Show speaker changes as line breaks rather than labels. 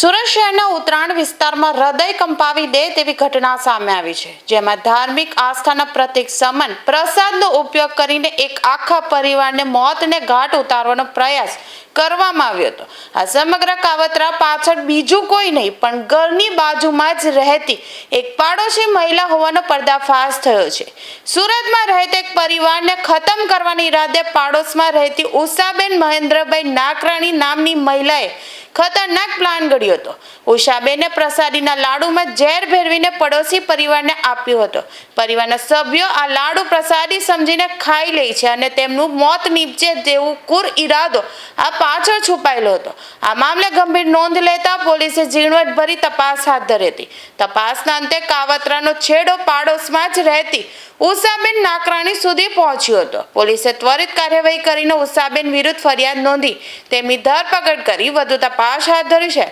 સુરત શહેરના ઉત્તરાયણ વિસ્તારમાં હૃદય કંપાવી દે તેવી ઘટના સામે આવી છે, જેમાં ધાર્મિક આસ્થાના પ્રતીક સમન પ્રસાદનો ઉપયોગ કરીને એક આખા પરિવારને મોતને ઘાટ ઉતારવાનો પ્રયાસ કરવામાં આવ્યો હતો। આ સમગ્ર કાવતરા પાછળ બીજું કોઈ નહીં પણ ઘરની બાજુમાં જ રહેતી એક પાડોશી મહિલા હોવાનો પર્દાફાશ થયો છે। સુરતમાં રહેતા એક પરિવારને ખતમ કરવાના ઈરાદે પાડોશમાં રહેતી ઉષાબેન મહેન્દ્રભાઈ નાકરાણી નામની મહિલાએ ખતરનાક પ્લાન ઘડ્યો હતો। ઉષાબેને પ્રસાદીના લાડુમાં ઝેર ભેળવીને પડોશી પરિવારને આપ્યો હતો। પરિવારના સભ્યો આ લાડુ પ્રસાદી સમજીને ખાઈ લે છે અને તેમનું મોત નીપજે તેવું કુર ઈરાદો આ પાછળ છુપાયેલો હતો। આ મામલે ગંભીર નોંધ લેતા પોલીસે ઝીણવટભરી તપાસ હાથ ધરી હતી। તપાસના અંતે કાવતરાનો છેડો પાડોશમાં જ રહેતી ઉષાબેન નાકરાણી સુધી પહોંચ્યો હતો। પોલીસે ત્વરિત કાર્યવાહી કરીને ઉષાબેન વિરુદ્ધ ફરિયાદ નોંધી તેમની ધરપકડ કરી વધુ તપાસ હાથ ધરી છે।